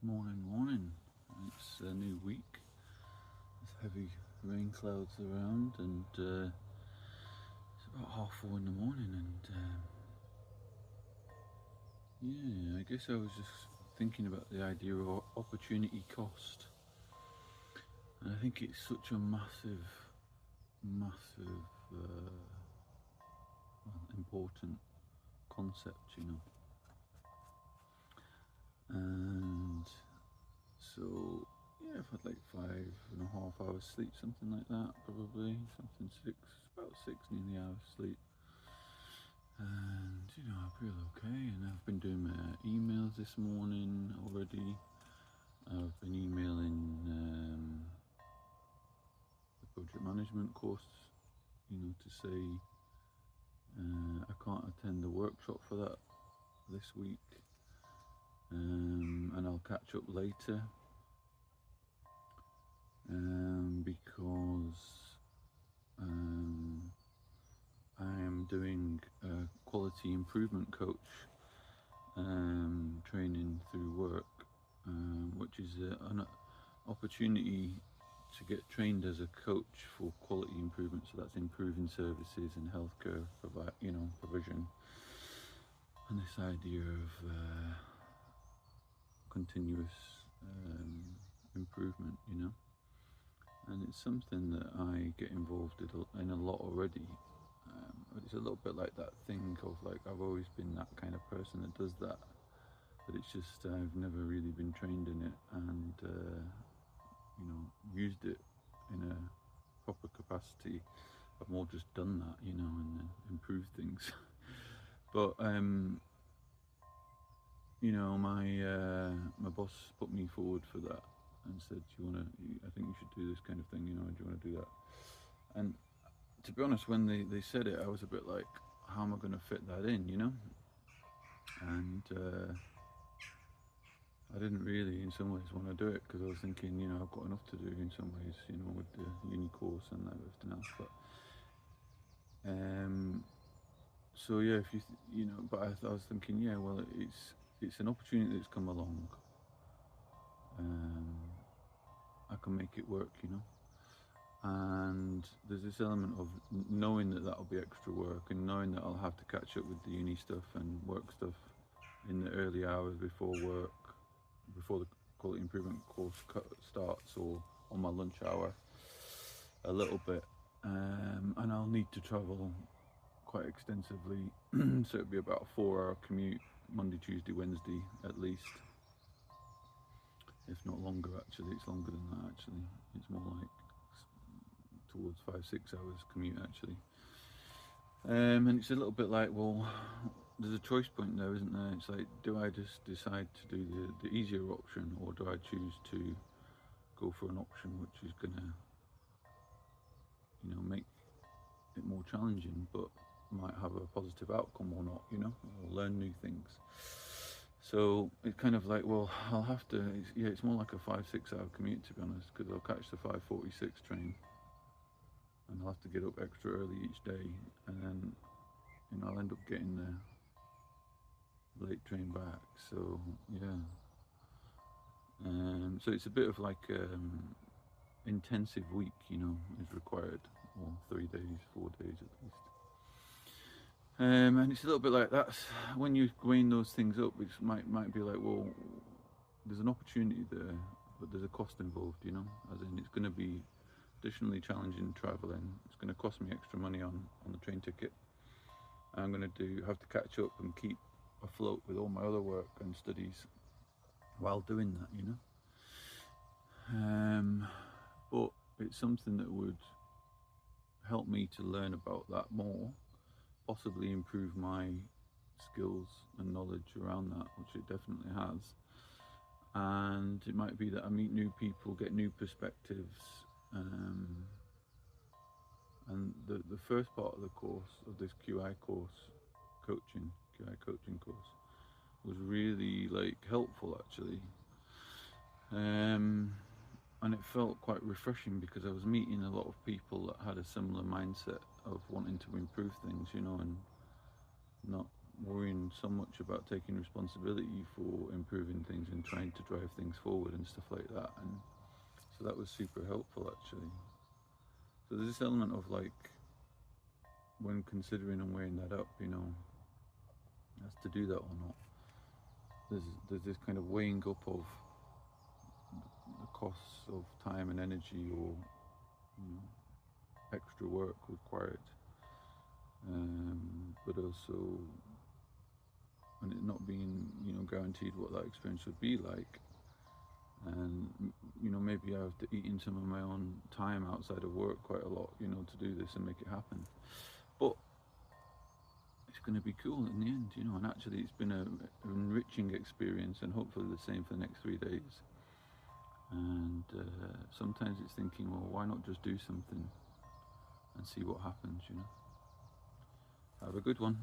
Morning. It's a new week. There's heavy rain clouds around, and it's about 4:30 in the morning. And yeah, I guess I was just thinking about the idea of opportunity cost, and I think it's such a massive, important concept. And so yeah, I've had like 5.5 hours sleep, something like that, probably something about 6 nearly hours sleep. And I feel okay, and I've been doing my emails this morning already. I've been emailing the project management course, to say I can't attend the workshop for that this week, and I'll catch up later because I am doing a quality improvement coach training through work, which is an opportunity to get trained as a coach for quality improvement. So that's improving services and healthcare provision, and this idea of continuous improvement, and it's something that I get involved in a lot already. But it's a little bit like that thing of like, I've always been that kind of person that does that, but it's just I've never really been trained in it and used it in a proper capacity. I've more just done that, and then improved things. But my boss put me forward for that and said, I think you should do this kind of thing, do you want to do that? And to be honest, when they said it, I was a bit like, how am I going to fit that in, And I didn't really, in some ways, want to do it because I was thinking, I've got enough to do in some ways, with the uni course and everything else. But so yeah, if but I was thinking, yeah, well, it's an opportunity that's come along. I can make it work, and there's this element of knowing that that'll be extra work, and knowing that I'll have to catch up with the uni stuff and work stuff in the early hours before work, before the quality improvement course starts, or on my lunch hour a little bit, and I'll need to travel quite extensively. So it'll be about a 4-hour commute Monday, Tuesday, Wednesday at least, if not longer. Actually, it's longer than that. Actually, it's more like towards 5-6 hours commute actually. And it's a little bit like, well, there's a choice point there, isn't there? It's like, do I just decide to do the easier option, or do I choose to go for an option which is gonna make it more challenging, but might have a positive outcome or not, or learn new things. So it's kind of like, well, I'll have to, it's more like a 5-6 hour commute, to be honest, because I'll catch the 5:46 train, and I'll have to get up extra early each day, and then I'll end up getting the late train back. So yeah, so it's a bit of like intensive week, is required, or 3 days, 4 days at least. And it's a little bit like that when you weighing those things up, which might be like, well, there's an opportunity there, but there's a cost involved, as in it's going to be additionally challenging travelling. It's going to cost me extra money on the train ticket. I'm going to have to catch up and keep afloat with all my other work and studies while doing that, but it's something that would help me to learn about that more, possibly improve my skills and knowledge around that, which it definitely has. And it might be that I meet new people, get new perspectives, and the first part of the course, of this QI coaching course, was really like helpful actually, and it felt quite refreshing because I was meeting a lot of people that had a similar mindset of wanting to improve things, and not worrying so much about taking responsibility for improving things and trying to drive things forward and stuff like that. And so that was super helpful actually. So there's this element of like, when considering and weighing that up, you know, as to do that or not, there's this kind of weighing up of the costs of time and energy, or you know, extra work required, but also, and it not being, you know, guaranteed what that experience would be like. And you know, maybe I have to eat in some of my own time outside of work quite a lot, you know, to do this and make it happen. But it's going to be cool in the end, you know. And actually, it's been an enriching experience, and hopefully the same for the next 3 days. And sometimes it's thinking, well, why not just do something and see what happens, you know. Have a good one.